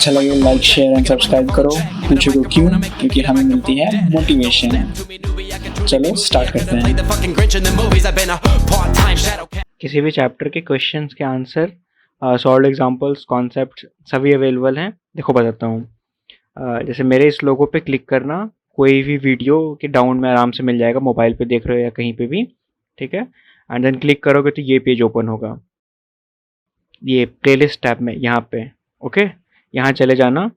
अच्छा लगे like share and subscribe करो। पूछो को क्यों? क्योंकि हमें मिलती है मोटिवेशन। चलो स्टार्ट करते हैं। किसी भी चैप्टर के क्वेश्चंस के आंसर, सॉल्व एग्जांपल्स, कॉन्सेप्ट सभी अवेलेबल हैं। देखो बताता हूँ। जैसे मेरे इस लोगो पे क्लिक करना, कोई भी वीडियो के डाउन में आराम से मिल जाएगा, मोबाइल पे देख रहे हो या कहीं पे भी, ठीक है। एंड देन क्लिक करोगे तो ये पेज ओपन होगा, ये प्लेलिस्ट टैब में यहाँ पे। ओके, यहाँ चले जाना।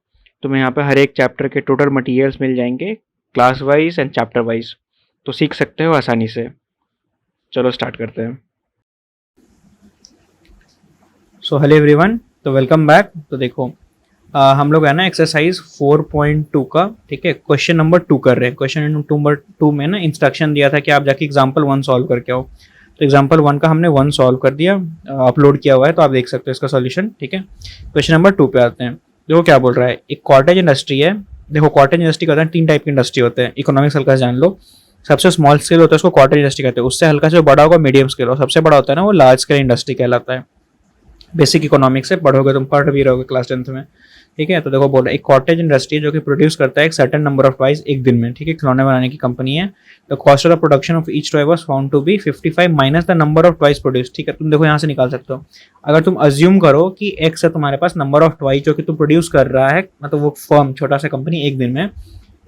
तुम्हें यहाँ पे हर एक चैप्टर के टोटल मटेरियल्स मिल जाएंगे, class wise and chapter wise, तो सीख सकते हो आसानी से। चलो स्टार्ट करते हैं। सो हेलो एवरीवन, तो वेलकम बैक। तो देखो हम लोग है ना एक्सरसाइज 4.2 का, ठीक है, क्वेश्चन नंबर 2 कर रहे हैं। क्वेश्चन नंबर 2 में ना इंस्ट्रक्शन दिया था कि आप जाके एग्जाम्पल 1 सॉल्व करके आओ। तो एग्जाम्पल 1 का हमने 1 सॉल्व कर दिया, अपलोड किया हुआ है, तो आप देख सकते हो इसका सॉल्यूशन, ठीक है। क्वेश्चन नंबर 2 पे आते हैं। देखो क्या बोल रहा है, एक कॉटेज इंडस्ट्री है। देखो कॉटेज इंडस्ट्री कहते हैं, 3 टाइप की इंडस्ट्री होते हैं, इकोनॉमिक्स हल्का जान लो। सबसे स्मॉल स्केल होता है उसको कॉटेज इंडस्ट्री कहते हैं, उससे हल्का से बड़ा होगा मीडियम स्केल, और सबसे बड़ा होता है ना वो लार्ज स्केल इंडस्ट्री कहलाता है। बेसिक इकोनॉमिक्स से पढ़ोगे, तुम पढ़ भी रहोगे क्लास 10th में, ठीक है। तो देखो बोल रहा है एक कॉटेज इंडस्ट्री जो कि प्रोड्यूस करता है एक सर्टेन नंबर ऑफ टॉयज एक दिन में, ठीक है, खिलौने बनाने की कंपनी है। The cost of the production of each toy was found to be 55 minus the number of toys produce, ठीक है। तुम देखो यहाँ से निकाल सकते हो। अगर तुम अज्यूम करो कि एक्स है तुम्हारे पास नंबर ऑफ टॉयज जो कि तुम प्रोड्यूस कर रहा है, मतलब वो फर्म छोटा सा कंपनी एक दिन में,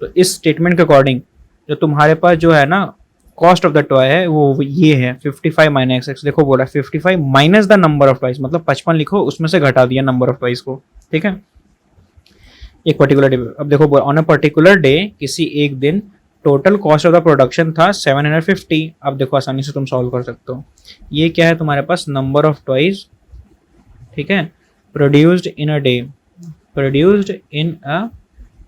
तो इस स्टेटमेंट के अकॉर्डिंग जो तुम्हारे पास जो है ना कॉस्ट ऑफ द टॉय है वो ये है 55 माइनस एक्स। देखो बोला 55 minus the number of toys, मतलब 55 लिखो, उसमें से घटा दिया नंबर ऑफ टॉयज को, ठीक है, एक पर्टिकुलर डे। अब देखो ऑन अ पर्टिकुलर डे, किसी एक दिन, total cost of the production था 750। अब देखो आसानी से तुम सॉल्व कर सकते हो। ये क्या है तुम्हारे पास, नंबर ऑफ टॉयज, ठीक है, produced in a day, produced in a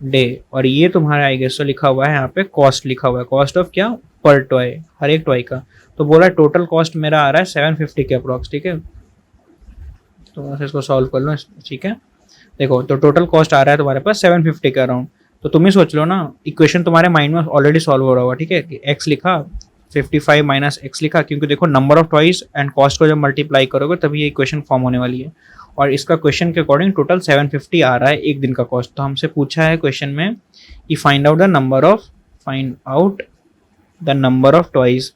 day. और ये तुम्हारा आई गेस लिखा हुआ है यहाँ पे कॉस्ट लिखा हुआ है, कॉस्ट ऑफ क्या, पर टॉय, हर एक टॉय का। तो बोला टोटल कॉस्ट मेरा आ रहा है 750 के अप्रॉक्स, ठीक है। तो बस इसको सॉल्व कर लो, ठीक है। देखो तो टोटल कॉस्ट आ रहा है तुम्हारे पास 750 के अराउंड। तो तुम ही सोच लो ना, इक्वेशन तुम्हारे माइंड में ऑलरेडी सॉल्व हो रहा होगा, ठीक है, कि एक्स लिखा 55 माइनस एक्स लिखा, क्योंकि देखो number of toys and cost को जब मल्टीप्लाई करोगे तभी ये इक्वेशन फॉर्म होने वाली है। और इसका क्वेश्चन के अकॉर्डिंग टोटल 750 आ रहा है एक दिन का कॉस्ट। तो हमसे पूछा है क्वेश्चन में कि find out the number of toys,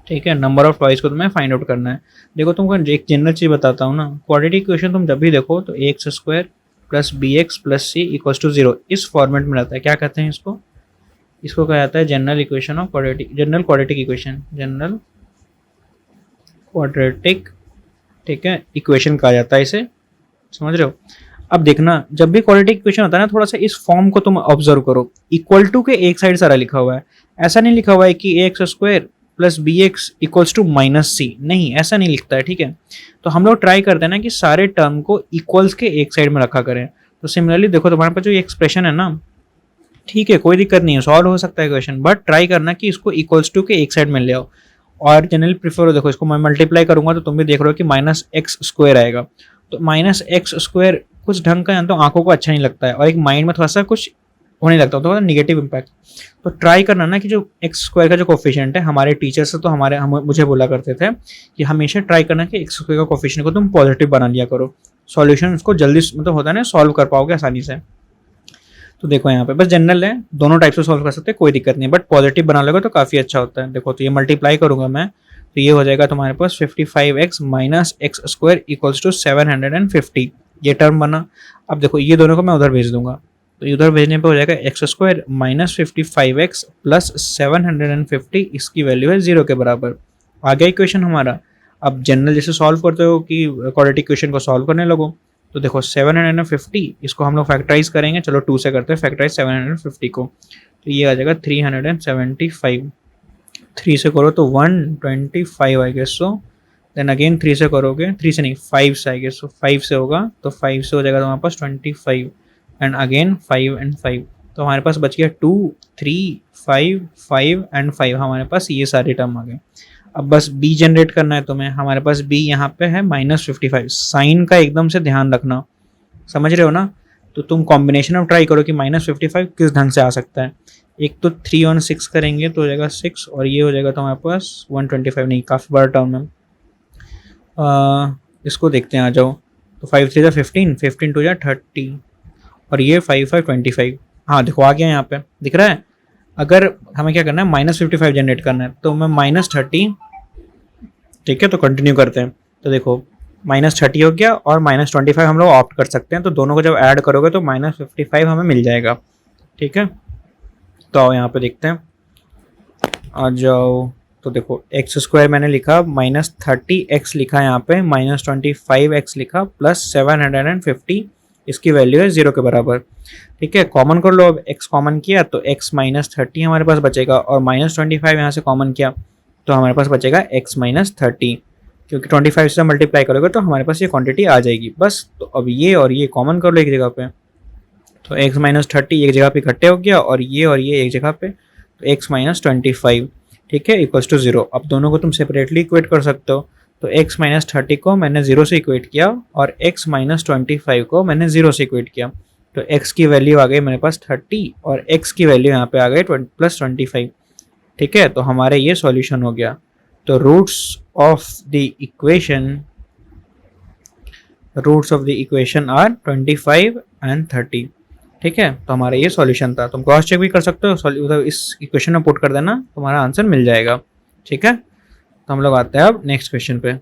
ठीक है, नंबर ऑफ टॉयज को तुम्हें फाइंड आउट करना है। देखो तुमको एक जनरल चीज बताता हूँ ना, क्वाड्रेटिक इक्वेशन तुम जब भी देखो तो X square plus B X plus C equals to 0 इस फॉर्मेट में रहता है। क्या कहते हैं इसको, इसको कहा जाता है general equation of quadratic, general quadratic equation, general quadratic, ठीक है, इक्वेशन कहा जाता है इसे, समझ रहे हो। अब देखना जब भी क्वाड्रेटिक इक्वेशन होता है ना, थोड़ा सा इस फॉर्म को तुम ऑब्जर्व करो। इक्वल टू के एक साइड सारा लिखा हुआ है, ऐसा नहीं लिखा हुआ है कि x square plus B x equals to minus c, नहीं ऐसा नहीं लिखता है, ठीक है। तो हम लोग ट्राई करते हैं ना कि सारे टर्म को इक्वल्स के एक साइड में रखा करें। तो सिमिलरली देखो तुम्हारे पास जो ये एक्सप्रेशन है ना, ठीक है, कोई दिक्कत नहीं है, सॉल्व हो सकता है क्वेश्चन, बट ट्राई करना कि इसको इक्वल्स टू के एक साइड में ले आओ। और जनरली प्रीफर हो, देखो इसको मैं मल्टीप्लाई करूंगा तो तुम भी देख रहे हो कि माइनस एक्स स्क्वायर आएगा। तो माइनस एक्स स्क्वायर कुछ ढंग का, तो आंखों को अच्छा नहीं लगता है, और एक माइंड में थोड़ा सा कुछ होने लगता है, तो निगेटिव इम्पैक्ट। तो ट्राई करना ना कि जो एक्स स्क्वायर का जो कोफिशिएंट है, हमारे टीचर्स से तो मुझे बोला करते थे कि हमेशा ट्राई करना कि एक्स स्क्वायर का कोफिशिएंट को तुम पॉजिटिव बना लिया करो, सॉल्यूशन उसको जल्दी मतलब होता है ना, सॉल्व कर पाओगे आसानी से। तो देखो यहाँ पे बस जनरल है, दोनों टाइप से सॉल्व कर सकते हैं, कोई दिक्कत नहीं, बट पॉजिटिव बना लोगे तो काफ़ी अच्छा होता है। देखो तो ये मल्टीप्लाई करूंगा मैं, तो ये हो जाएगा तुम्हारे पास 55x minus X square equals to 750, ये टर्म बना। अब देखो ये दोनों को मैं उधर भेज दूंगा, तो इधर भेजने पे हो जाएगा x square minus 55x plus 750, इसकी वैल्यू है 0 के बराबर। आ गया इक्वेशन हमारा। अब जनरल जैसे सॉल्व करते हो कि क्वाड्रेटिक इक्वेशन को सॉल्व करने लगो, तो देखो 750 इसको हम लोग फैक्टराइज करेंगे, चलो 2 से करते हैं फैक्टराइज 750 को, तो ये आ जाएगा 375। 3 से करो तो 125 I guess so, then again 3 से करोगे, 3 से नहीं 5 से आई गेस सो, 5 से होगा तो 5 से हो जाएगा तुम्हारे पास 25, एंड अगेन 5 एंड 5, तो हमारे पास बच गया 2 3 5 5 एंड 5, हमारे पास ये सारे टर्म आ गए। अब बस b जनरेट करना है तुम्हें, हमारे पास b यहाँ पे है -55, साइन का एकदम से ध्यान रखना, समझ रहे हो ना। तो तुम कॉम्बिनेशन ऑफ ट्राई करो कि -55 किस ढंग से आ सकता है। एक तो 3 और 6 करेंगे तो हो जाएगा 6, और ये हो जाएगा तुम्हारे पास 125, नहीं काफ़ी बड़ा टर्म है। इसको देखते हैं, आ जाओ। तो 5 3 15, 15 2 30 और ये 5 5 25। हाँ देखो आ गया यहाँ पे दिख रहा है। अगर हमें क्या करना है -55 जनरेट करना है तो मैं -30, ठीक है, तो कंटिन्यू करते हैं। तो देखो -30 हो गया और -25 हम लोग ऑप्ट कर सकते हैं, तो दोनों को जब ऐड करोगे तो -55 हमें मिल जाएगा, ठीक है। तो आओ यहाँ पे देखते हैं, आ जाओ। तो देखो x² मैंने लिखा -30x लिखा यहाँ पे, -25x लिखा प्लस 750, इसकी वैल्यू है 0 के बराबर, ठीक है। कॉमन कर लो, अब x कॉमन किया तो x -30 हमारे पास बचेगा और -25 यहाँ से कॉमन किया तो हमारे पास बचेगा x -30, क्योंकि 25 से मल्टीप्लाई करोगे तो हमारे पास ये क्वांटिटी आ जाएगी बस। तो अब ये और ये कॉमन कर लो एक जगह पे, तो x -30 एक जगह पे इकट्ठे हो गया और ये एक जगह पे, तो x -25, ठीक है, इक्वल्स टू 0। अब दोनों को तुम सेपरेटली इक्वेट कर सकते हो, तो x -30 को मैंने 0 से इक्वेट किया और x -25 को मैंने 0 से इक्वेट किया, तो x की वैल्यू आ गई मेरे पास 30 और x की वैल्यू यहाँ पे आ गई +25, ठीक है। तो हमारे ये सॉल्यूशन हो गया। तो roots of the equation are 25 and 30, ठीक है। तो हमारा ये सॉल्यूशन था। तुम क्रॉस चेक भी कर सकते हो, इस इक्वेशन में पुट कर देना, तुम्हारा आंसर मिल जाएगा, ठीक है। तो हम लोग आते हैं अब नेक्स्ट क्वेश्चन पे।